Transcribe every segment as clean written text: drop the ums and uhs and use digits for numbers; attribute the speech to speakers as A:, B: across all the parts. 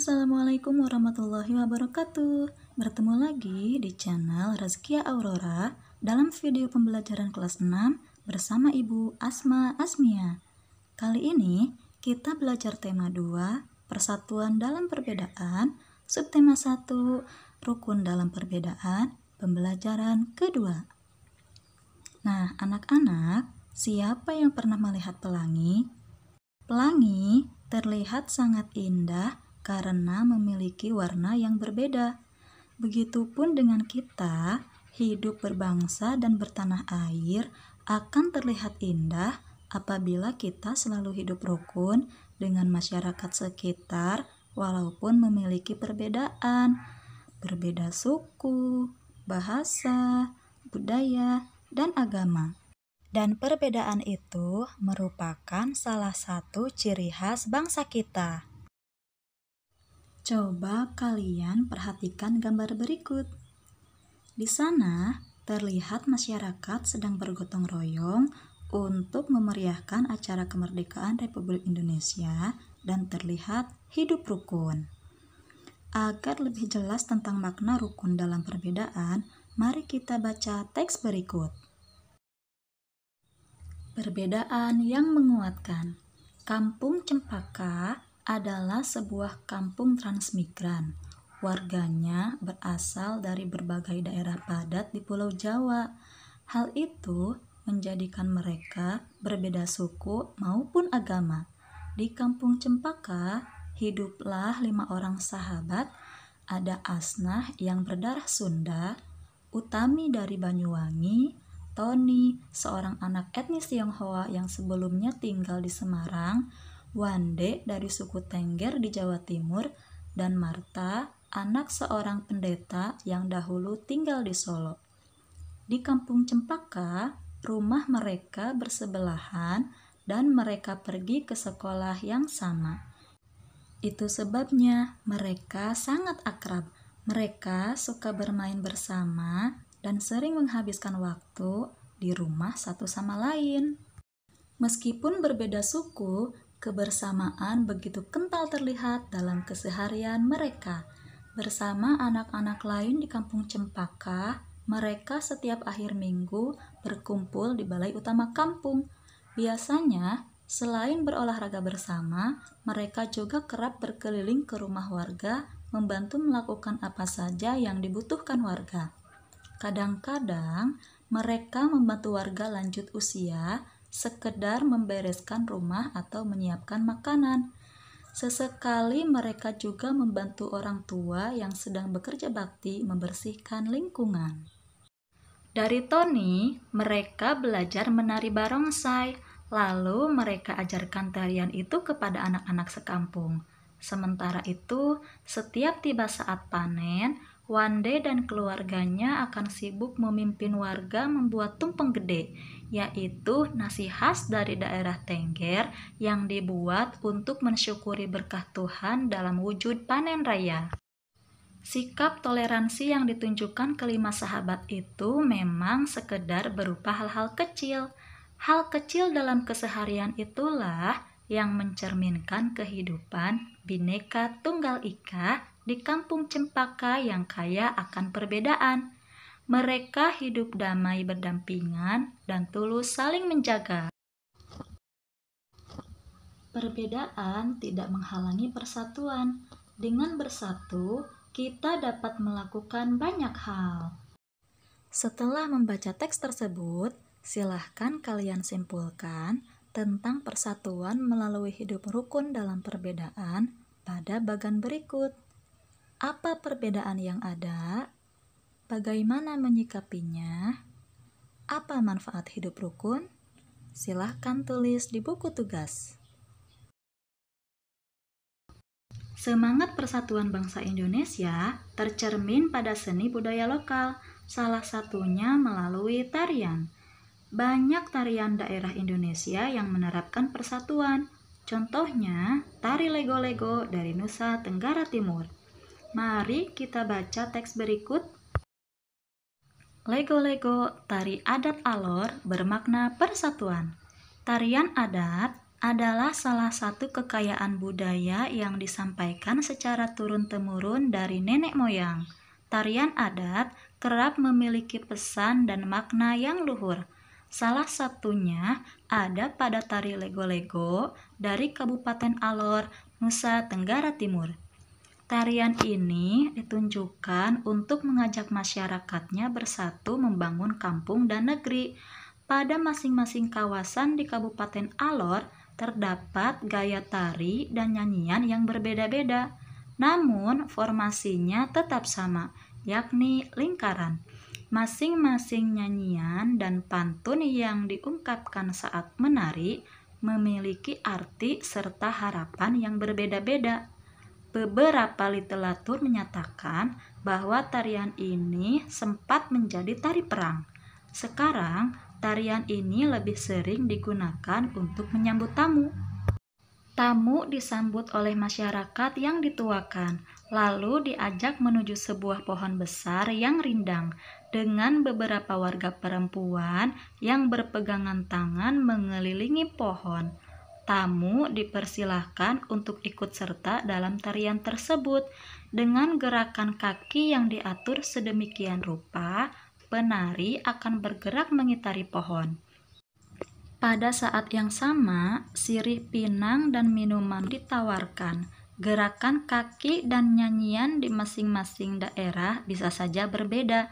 A: Assalamualaikum warahmatullahi wabarakatuh. Bertemu lagi di channel Razkia Aurora dalam video pembelajaran kelas 6 bersama Ibu Asma Asmia. Kali ini kita belajar tema 2, Persatuan dalam Perbedaan, subtema 1, Rukun dalam Perbedaan, pembelajaran kedua. Nah, anak-anak, siapa yang pernah melihat pelangi? Pelangi terlihat sangat indah karena memiliki warna yang berbeda. Begitupun dengan kita, hidup berbangsa dan bertanah air akan terlihat indah apabila kita selalu hidup rukun dengan masyarakat sekitar walaupun memiliki perbedaan, berbeda suku, bahasa, budaya, dan agama. Dan perbedaan itu merupakan salah satu ciri khas bangsa kita. Coba kalian perhatikan gambar berikut. Di sana terlihat masyarakat sedang bergotong royong untuk memeriahkan acara kemerdekaan Republik Indonesia dan terlihat hidup rukun. Agar lebih jelas tentang makna rukun dalam perbedaan, mari kita baca teks berikut. Perbedaan yang menguatkan. Kampung Cempaka adalah sebuah kampung transmigran. Warganya berasal dari berbagai daerah padat di Pulau Jawa. Hal itu menjadikan mereka berbeda suku maupun agama. Di Kampung Cempaka hiduplah 5 orang sahabat. Ada Asnah yang berdarah Sunda, Utami dari Banyuwangi, Tony, seorang anak etnis Tionghoa yang sebelumnya tinggal di Semarang, Wande dari suku Tengger di Jawa Timur, dan Marta, anak seorang pendeta yang dahulu tinggal di Solo. Di Kampung Cempaka, rumah mereka bersebelahan dan mereka pergi ke sekolah yang sama. Itu sebabnya mereka sangat akrab. Mereka suka bermain bersama dan sering menghabiskan waktu di rumah satu sama lain. Meskipun berbeda suku, kebersamaan begitu kental terlihat dalam keseharian mereka. Bersama anak-anak lain di Kampung Cempaka, mereka setiap akhir minggu berkumpul di balai utama kampung. Biasanya, selain berolahraga bersama, mereka juga kerap berkeliling ke rumah warga, membantu melakukan apa saja yang dibutuhkan warga. Kadang-kadang mereka membantu warga lanjut usia, sekedar membereskan rumah atau menyiapkan makanan. Sesekali mereka juga membantu orang tua yang sedang bekerja bakti membersihkan lingkungan. Dari Tony, mereka belajar menari barongsai, lalu mereka ajarkan tarian itu kepada anak-anak sekampung. Sementara itu, setiap tiba saat panen, Wande dan keluarganya akan sibuk memimpin warga membuat tumpeng gede, yaitu nasi khas dari daerah Tengger yang dibuat untuk mensyukuri berkah Tuhan dalam wujud panen raya. Sikap toleransi yang ditunjukkan kelima sahabat itu memang sekedar berupa hal-hal kecil. Hal kecil dalam keseharian itulah yang mencerminkan kehidupan Bhinneka Tunggal Ika di Kampung Cempaka yang kaya akan perbedaan. Mereka hidup damai berdampingan dan tulus saling menjaga. Perbedaan tidak menghalangi persatuan. Dengan bersatu, kita dapat melakukan banyak hal. Setelah membaca teks tersebut, silahkan kalian simpulkan tentang persatuan melalui hidup rukun dalam perbedaan pada bagan berikut. Apa perbedaan yang ada? Bagaimana menyikapinya? Apa manfaat hidup rukun? Silahkan tulis di buku tugas. Semangat persatuan bangsa Indonesia tercermin pada seni budaya lokal, salah satunya melalui tarian. Banyak tarian daerah Indonesia yang menerapkan persatuan. Contohnya, tari Lego-Lego dari Nusa Tenggara Timur. Mari kita baca teks berikut. Lego-Lego, tari adat Alor bermakna persatuan. Tarian adat adalah salah satu kekayaan budaya yang disampaikan secara turun-temurun dari nenek moyang. Tarian adat kerap memiliki pesan dan makna yang luhur. Salah satunya ada pada tari Lego-Lego dari Kabupaten Alor, Nusa Tenggara Timur. Tarian ini ditunjukkan untuk mengajak masyarakatnya bersatu membangun kampung dan negeri. Pada masing-masing kawasan di Kabupaten Alor terdapat gaya tari dan nyanyian yang berbeda-beda. Namun formasinya tetap sama, yakni lingkaran. Masing-masing nyanyian dan pantun yang diungkapkan saat menari memiliki arti serta harapan yang berbeda-beda. Beberapa literatur menyatakan bahwa tarian ini sempat menjadi tari perang. Sekarang, tarian ini lebih sering digunakan untuk menyambut tamu. Tamu disambut oleh masyarakat yang dituakan, lalu diajak menuju sebuah pohon besar yang rindang, dengan beberapa warga perempuan yang berpegangan tangan mengelilingi pohon. Tamu dipersilahkan untuk ikut serta dalam tarian tersebut. Dengan gerakan kaki yang diatur sedemikian rupa, penari akan bergerak mengitari pohon. Pada saat yang sama, sirih pinang dan minuman ditawarkan. Gerakan kaki dan nyanyian di masing-masing daerah bisa saja berbeda,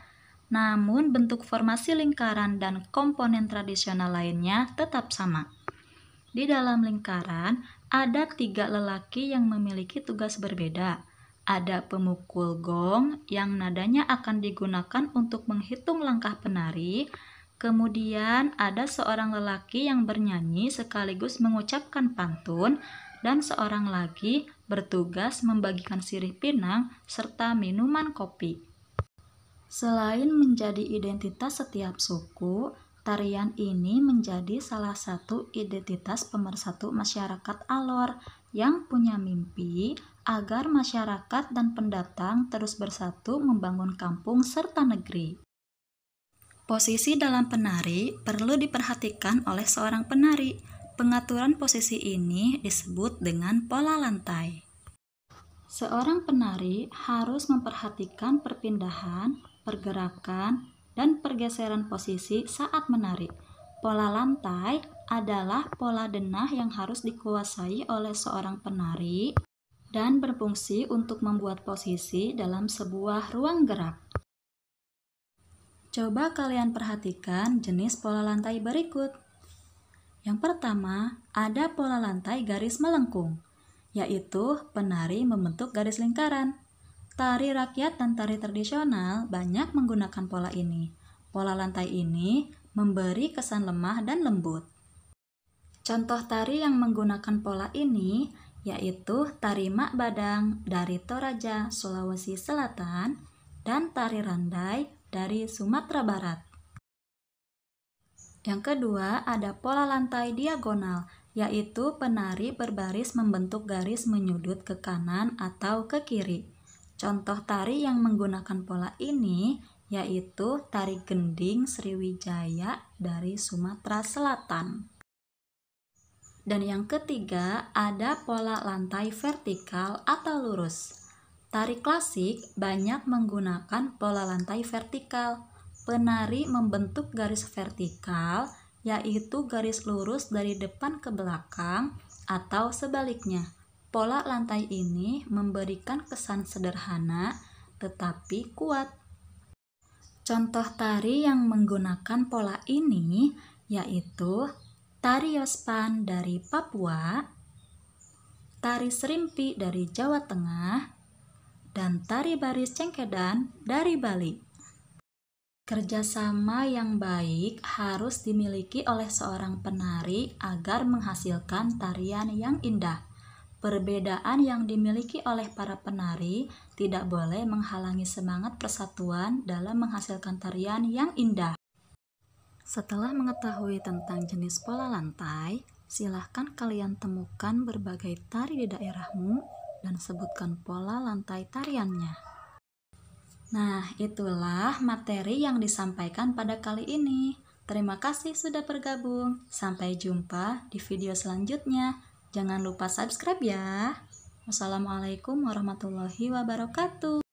A: namun bentuk formasi lingkaran dan komponen tradisional lainnya tetap sama. Di dalam lingkaran, ada 3 lelaki yang memiliki tugas berbeda. Ada pemukul gong yang nadanya akan digunakan untuk menghitung langkah penari. Kemudian ada seorang lelaki yang bernyanyi sekaligus mengucapkan pantun, dan seorang lagi bertugas membagikan sirih pinang serta minuman kopi. Selain menjadi identitas setiap suku, tarian ini menjadi salah satu identitas pemersatu masyarakat Alor yang punya mimpi agar masyarakat dan pendatang terus bersatu membangun kampung serta negeri. Posisi dalam penari perlu diperhatikan oleh seorang penari. Pengaturan posisi ini disebut dengan pola lantai. Seorang penari harus memperhatikan perpindahan, pergerakan, dan pergeseran posisi saat menari. Pola lantai adalah pola denah yang harus dikuasai oleh seorang penari dan berfungsi untuk membuat posisi dalam sebuah ruang gerak. Coba kalian perhatikan jenis pola lantai berikut. Yang pertama, ada pola lantai garis melengkung, yaitu penari membentuk garis lingkaran. Tari rakyat dan tari tradisional banyak menggunakan pola ini. Pola lantai ini memberi kesan lemah dan lembut. Contoh tari yang menggunakan pola ini yaitu tari Mak Badang dari Toraja, Sulawesi Selatan, dan tari Randai dari Sumatera Barat. Yang kedua, ada pola lantai diagonal, yaitu penari berbaris membentuk garis menyudut ke kanan atau ke kiri. Contoh tari yang menggunakan pola ini yaitu tari gending Sriwijaya dari Sumatera Selatan. Dan yang ketiga, ada pola lantai vertikal atau lurus. Tari klasik banyak menggunakan pola lantai vertikal. Penari membentuk garis vertikal, yaitu garis lurus dari depan ke belakang atau sebaliknya. Pola lantai ini memberikan kesan sederhana tetapi kuat. Contoh tari yang menggunakan pola ini yaitu tari Yospan dari Papua, tari Serimpi dari Jawa Tengah, dan tari baris Cengkedan dari Bali. Kerjasama yang baik harus dimiliki oleh seorang penari agar menghasilkan tarian yang indah. Perbedaan yang dimiliki oleh para penari tidak boleh menghalangi semangat persatuan dalam menghasilkan tarian yang indah. Setelah mengetahui tentang jenis pola lantai, silahkan kalian temukan berbagai tari di daerahmu dan sebutkan pola lantai tariannya. Nah, itulah materi yang disampaikan pada kali ini. Terima kasih sudah bergabung. Sampai jumpa di video selanjutnya. Jangan lupa subscribe ya. Wassalamualaikum warahmatullahi wabarakatuh.